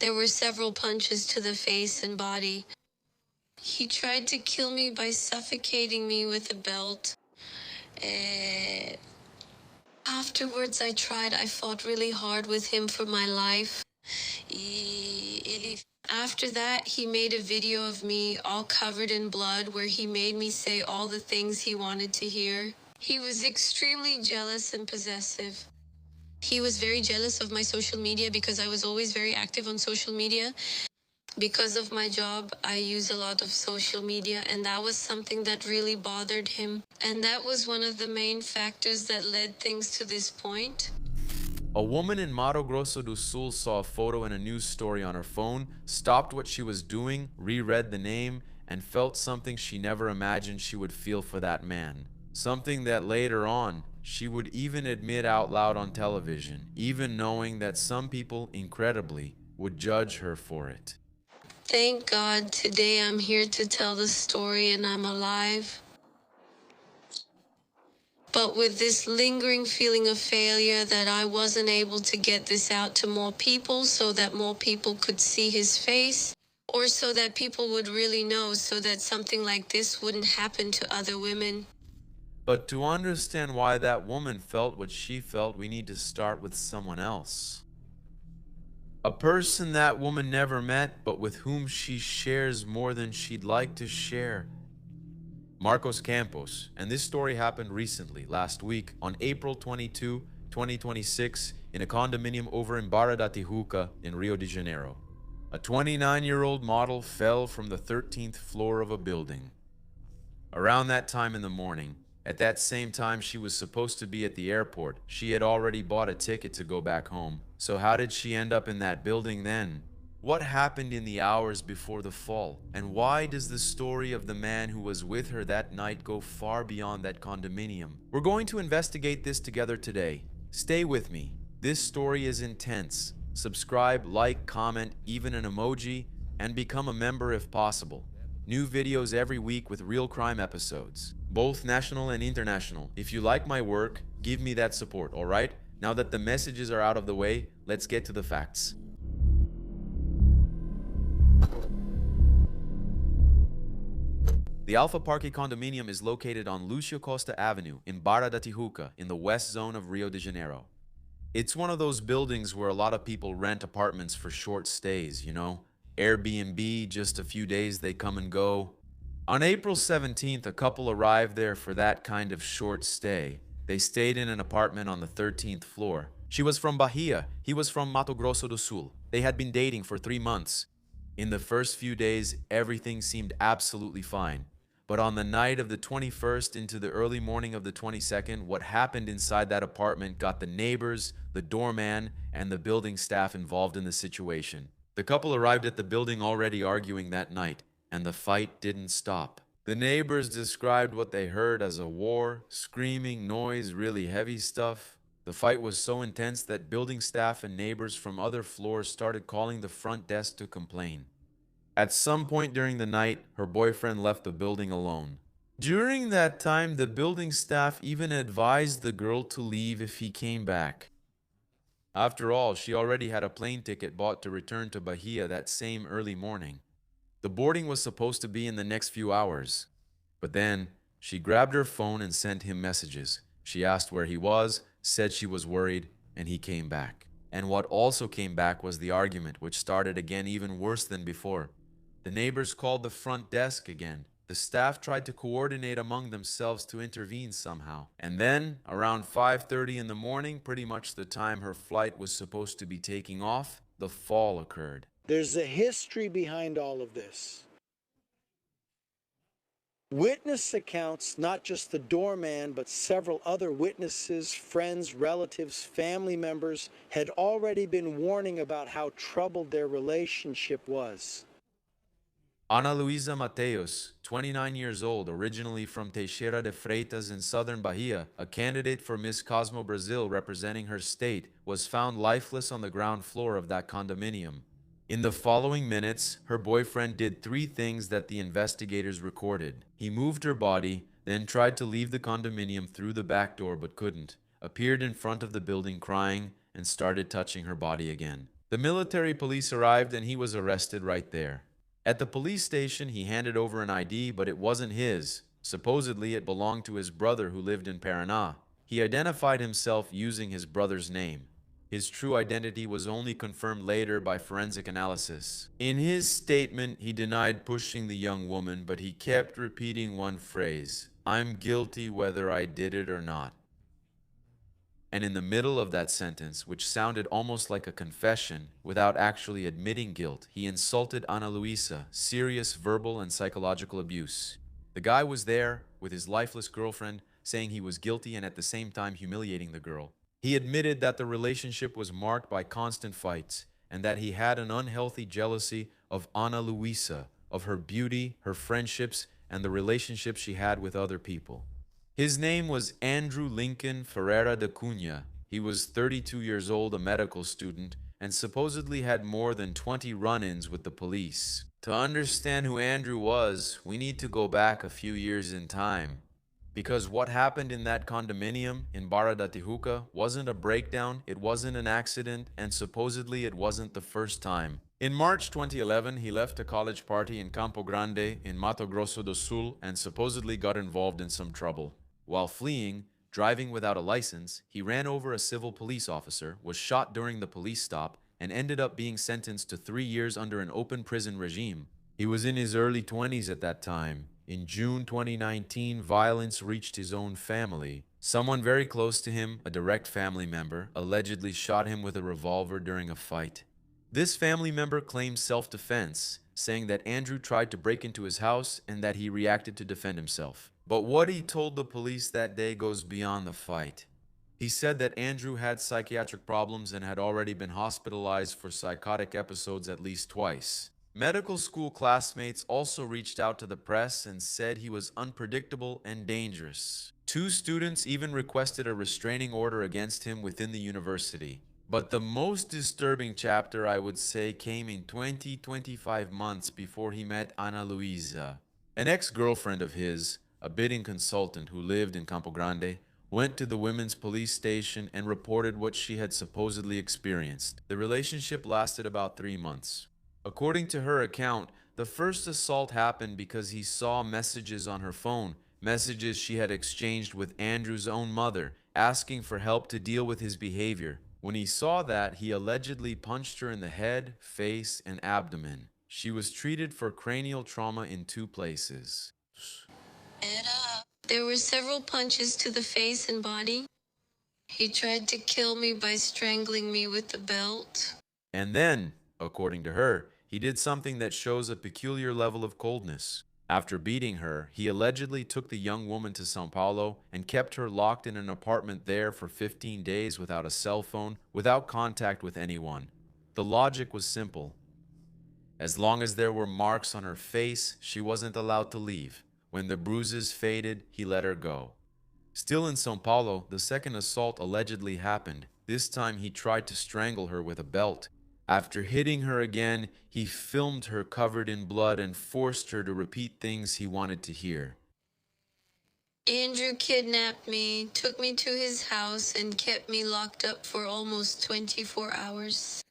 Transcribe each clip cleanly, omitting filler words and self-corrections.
There were several punches to the face and body. He tried to kill me by suffocating me with a belt. Eh, Afterwards, I fought really hard with him for my life. After that, he made a video of me all covered in blood where he made me say all the things he wanted to hear. He was extremely jealous and possessive. He was very jealous of my social media because I was always very active on social media. Because of my job, I use a lot of social media, and that was something that really bothered him. And that was one of the main factors that led things to this point. A woman in Mato Grosso do Sul saw a photo in a news story on her phone, stopped what she was doing, reread the name, and felt something she never imagined she would feel for that man. Something that later on, she would even admit out loud on television, even knowing that some people, incredibly, would judge her for it. Thank God today I'm here to tell the story and I'm alive. But with this lingering feeling of failure that I wasn't able to get this out to more people so that more people could see his face, or so that people would really know so that something like this wouldn't happen to other women. But to understand why that woman felt what she felt, we need to start with someone else. A person that woman never met, but with whom she shares more than she'd like to share. Marcos Campos, and this story happened recently, last week, on April 22, 2026, in a condominium over in Barra da Tijuca in Rio de Janeiro. A 29-year-old model fell from the 13th floor of a building. Around that time in the morning, at that same time she was supposed to be at the airport, she had already bought a ticket to go back home. So how did she end up in that building then? What happened in the hours before the fall? And why does the story of the man who was with her that night go far beyond that condominium? We're going to investigate this together today. Stay with me. This story is intense. Subscribe, like, comment, even an emoji, and become a member if possible. New videos every week with real crime episodes, both national and international. If you like my work, give me that support, alright? Now that the messages are out of the way, let's get to the facts. The Alpha Parque condominium is located on Lucio Costa Avenue in Barra da Tijuca in the west zone of Rio de Janeiro. It's one of those buildings where a lot of people rent apartments for short stays, you know? Airbnb, just a few days, they come and go. On April 17th, a couple arrived there for that kind of short stay. They stayed in an apartment on the 13th floor. She was from Bahia, he was from Mato Grosso do Sul. They had been dating for 3 months. In the first few days, everything seemed absolutely fine. But on the night of the 21st into the early morning of the 22nd, what happened inside that apartment got the neighbors, the doorman, and the building staff involved in the situation. The couple arrived at the building already arguing that night, and the fight didn't stop. The neighbors described what they heard as a war, screaming, noise, really heavy stuff. The fight was so intense that building staff and neighbors from other floors started calling the front desk to complain. At some point during the night, her boyfriend left the building alone. During that time, the building staff even advised the girl to leave if he came back. After all, she already had a plane ticket bought to return to Bahia that same early morning. The boarding was supposed to be in the next few hours. But then, she grabbed her phone and sent him messages. She asked where he was, said she was worried, and he came back. And what also came back was the argument, which started again even worse than before. The neighbors called the front desk again. The staff tried to coordinate among themselves to intervene somehow. And then, around 5:30 in the morning, pretty much the time her flight was supposed to be taking off, the fall occurred. There's a history behind all of this. Witness accounts, not just the doorman, but several other witnesses, friends, relatives, family members, had already been warning about how troubled their relationship was. Ana Luiza Mateus, 29 years old, originally from Teixeira de Freitas in southern Bahia, a candidate for Miss Cosmo Brazil representing her state, was found lifeless on the ground floor of that condominium. In the following minutes, her boyfriend did 3 things that the investigators recorded. He moved her body, then tried to leave the condominium through the back door but couldn't, appeared in front of the building crying, and started touching her body again. The military police arrived and he was arrested right there. At the police station, he handed over an ID, but it wasn't his. Supposedly, it belonged to his brother who lived in Paraná. He identified himself using his brother's name. His true identity was only confirmed later by forensic analysis. In his statement, he denied pushing the young woman, but he kept repeating one phrase, "I'm guilty whether I did it or not." And in the middle of that sentence, which sounded almost like a confession, without actually admitting guilt, he insulted Ana Luisa, serious verbal and psychological abuse. The guy was there with his lifeless girlfriend, saying he was guilty and at the same time humiliating the girl. He admitted that the relationship was marked by constant fights and that he had an unhealthy jealousy of Ana Luisa, of her beauty, her friendships, and the relationships she had with other people. His name was Andrew Lincoln Ferreira da Cunha. He was 32 years old, a medical student, and supposedly had more than 20 run-ins with the police. To understand who Andrew was, we need to go back a few years in time. Because what happened in that condominium in Barra da Tijuca wasn't a breakdown, it wasn't an accident, and supposedly it wasn't the first time. In March 2011, he left a college party in Campo Grande in Mato Grosso do Sul and supposedly got involved in some trouble. While fleeing, driving without a license, he ran over a civil police officer, was shot during the police stop, and ended up being sentenced to 3 years under an open prison regime. He was in his early 20s at that time. In June 2019, violence reached his own family. Someone very close to him, a direct family member, allegedly shot him with a revolver during a fight. This family member claims self-defense, saying that Andrew tried to break into his house and that he reacted to defend himself. But what he told the police that day goes beyond the fight. He said that Andrew had psychiatric problems and had already been hospitalized for psychotic episodes at least twice. Medical school classmates also reached out to the press and said he was unpredictable and dangerous. 2 students even requested a restraining order against him within the university. But the most disturbing chapter, I would say, came in 25 months before he met Ana Luisa. An ex-girlfriend of his, a bidding consultant who lived in Campo Grande, went to the women's police station and reported what she had supposedly experienced. The relationship lasted about 3 months. According to her account, the first assault happened because he saw messages on her phone, messages she had exchanged with Andrew's own mother, asking for help to deal with his behavior. When he saw that, he allegedly punched her in the head, face, and abdomen. She was treated for cranial trauma in 2 places. There were several punches to the face and body. He tried to kill me by strangling me with the belt. And then, according to her, he did something that shows a peculiar level of coldness. After beating her, he allegedly took the young woman to São Paulo and kept her locked in an apartment there for 15 days without a cell phone, without contact with anyone. The logic was simple. As long as there were marks on her face, she wasn't allowed to leave. When the bruises faded, he let her go. Still in São Paulo, the second assault allegedly happened. This time he tried to strangle her with a belt. After hitting her again, he filmed her covered in blood and forced her to repeat things he wanted to hear. Andrew kidnapped me, took me to his house, and kept me locked up for almost 24 hours.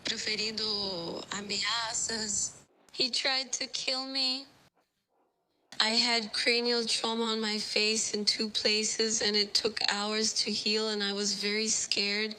Proferindo ameaças. He tried to kill me. I had cranial trauma on my face in 2 places, and it took hours to heal, and I was very scared.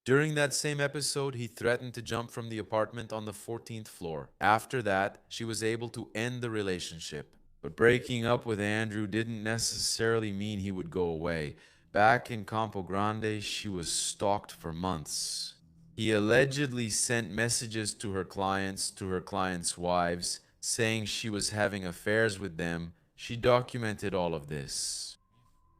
During that same episode, he threatened to jump from the apartment on the 14th floor. After that, she was able to end the relationship. But breaking up with Andrew didn't necessarily mean he would go away. Back in Campo Grande, she was stalked for months. He allegedly sent messages to her clients' wives, saying she was having affairs with them. She documented all of this.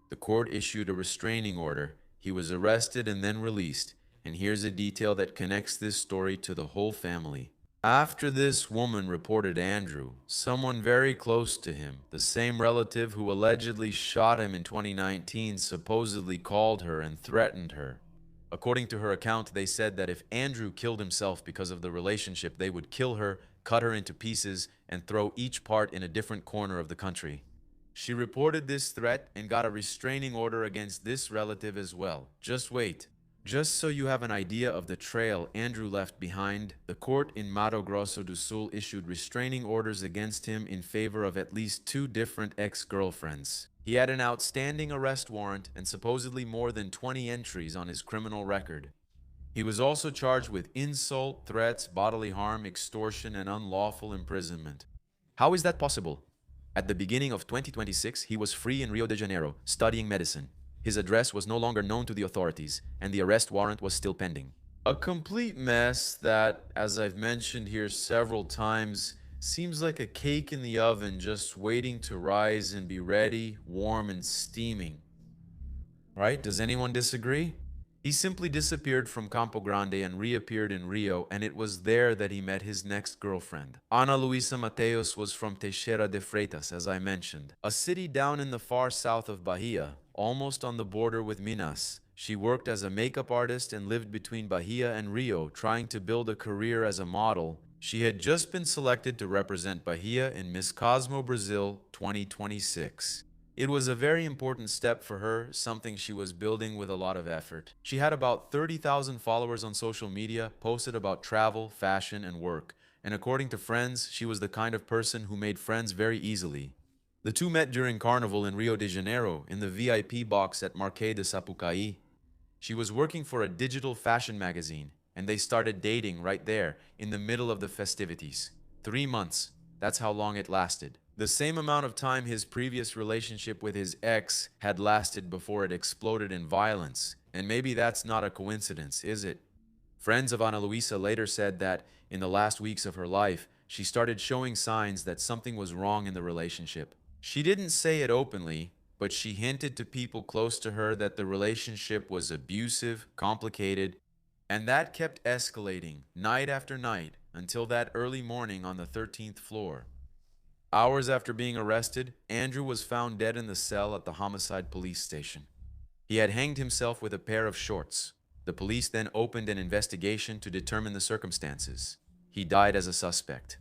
The court issued a restraining order. He was arrested and then released. And here's a detail that connects this story to the whole family. After this woman reported Andrew, someone very close to him, the same relative who allegedly shot him in 2019, supposedly called her and threatened her. According to her account, they said that if Andrew killed himself because of the relationship, they would kill her, cut her into pieces, and throw each part in a different corner of the country. She reported this threat and got a restraining order against this relative as well. Just wait. Just so you have an idea of the trail Andrew left behind, the court in Mato Grosso do Sul issued restraining orders against him in favor of at least 2 different ex-girlfriends. He had an outstanding arrest warrant and supposedly more than 20 entries on his criminal record. He was also charged with insult, threats, bodily harm, extortion, and unlawful imprisonment. How is that possible? At the beginning of 2026, he was free in Rio de Janeiro, studying medicine. His address was no longer known to the authorities, and the arrest warrant was still pending. A complete mess that, as I've mentioned here several times, seems like a cake in the oven just waiting to rise and be ready, warm, and steaming. Right? Does anyone disagree? He simply disappeared from Campo Grande and reappeared in Rio, and it was there that he met his next girlfriend. Ana Luisa Mateus was from Teixeira de Freitas, as I mentioned, a city down in the far south of Bahia, almost on the border with Minas. She worked as a makeup artist and lived between Bahia and Rio, trying to build a career as a model. She had just been selected to represent Bahia in Miss Cosmo Brazil 2026. It was a very important step for her, something she was building with a lot of effort. She had about 30,000 followers on social media, posted about travel, fashion, and work. And according to friends, she was the kind of person who made friends very easily. The two met during Carnival in Rio de Janeiro, in the VIP box at Marquês de Sapucaí. She was working for a digital fashion magazine, and they started dating right there, in the middle of the festivities. 3 months. That's how long it lasted. The same amount of time his previous relationship with his ex had lasted before it exploded in violence. And maybe that's not a coincidence, is it? Friends of Ana Luisa later said that, in the last weeks of her life, she started showing signs that something was wrong in the relationship. She didn't say it openly, but she hinted to people close to her that the relationship was abusive, complicated, and that kept escalating night after night until that early morning on the 13th floor. Hours after being arrested, Andrew was found dead in the cell at the homicide police station. He had hanged himself with a pair of shorts. The police then opened an investigation to determine the circumstances. He died as a suspect.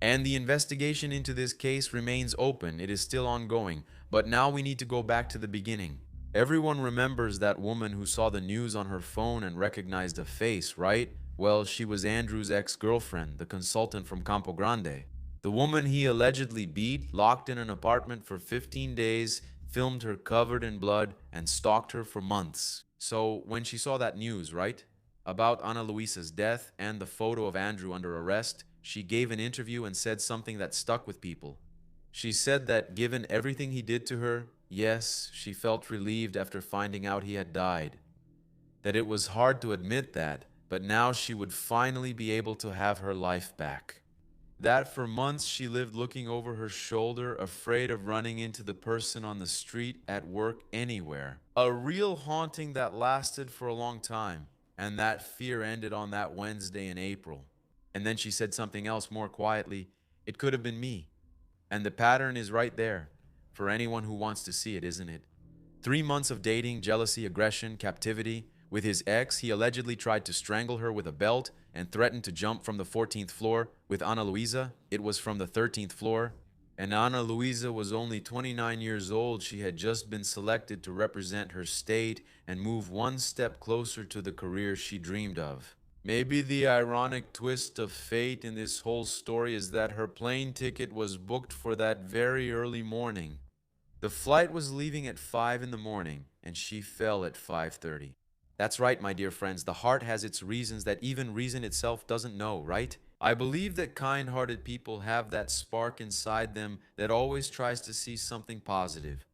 And the investigation into this case remains open. It is still ongoing. But now we need to go back to the beginning. Everyone remembers that woman who saw the news on her phone and recognized a face, right? Well, she was Andrew's ex-girlfriend, the consultant from Campo Grande. The woman he allegedly beat, locked in an apartment for 15 days, filmed her covered in blood, and stalked her for months. So when she saw that news, right, about Ana Luisa's death and the photo of Andrew under arrest, she gave an interview and said something that stuck with people. She said that given everything he did to her, yes, she felt relieved after finding out he had died. That it was hard to admit that, but now she would finally be able to have her life back. That for months she lived looking over her shoulder, afraid of running into the person on the street, at work, anywhere. A real haunting that lasted for a long time, and that fear ended on that Wednesday in April. And then she said something else more quietly, "It could have been me." And the pattern is right there, for anyone who wants to see it, isn't it? 3 months of dating, jealousy, aggression, captivity. With his ex, he allegedly tried to strangle her with a belt and threatened to jump from the 14th floor. With Ana Luisa, it was from the 13th floor. And Ana Luisa was only 29 years old. She had just been selected to represent her state and move one step closer to the career she dreamed of. Maybe the ironic twist of fate in this whole story is that her plane ticket was booked for that very early morning. The flight was leaving at 5 in the morning, and she fell at 5:30. That's right, my dear friends, the heart has its reasons that even reason itself doesn't know, right? I believe that kind-hearted people have that spark inside them that always tries to see something positive.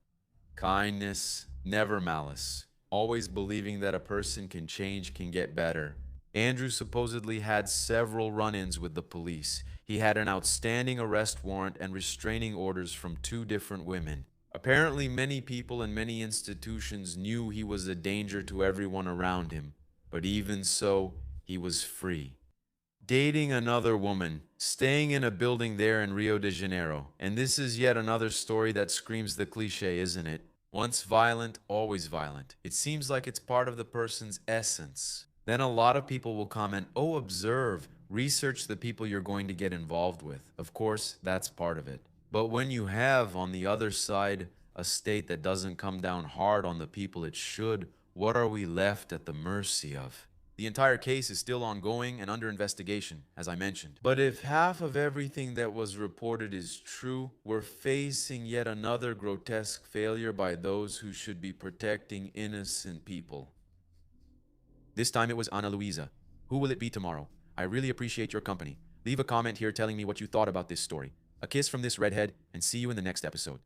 Kindness, never malice. Always believing that a person can change, can get better. Andrew supposedly had several run-ins with the police. He had an outstanding arrest warrant and restraining orders from 2 different women. Apparently, many people and many institutions knew he was a danger to everyone around him, but even so, he was free. Dating another woman, staying in a building there in Rio de Janeiro. And this is yet another story that screams the cliche, isn't it? Once violent, always violent. It seems like it's part of the person's essence. Then a lot of people will comment, "Oh, observe, research the people you're going to get involved with." Of course, that's part of it. But when you have, on the other side, a state that doesn't come down hard on the people it should, what are we left at the mercy of? The entire case is still ongoing and under investigation, as I mentioned. But if half of everything that was reported is true, we're facing yet another grotesque failure by those who should be protecting innocent people. This time it was Ana Luisa. Who will it be tomorrow? I really appreciate your company. Leave a comment here telling me what you thought about this story. A kiss from this redhead, and see you in the next episode.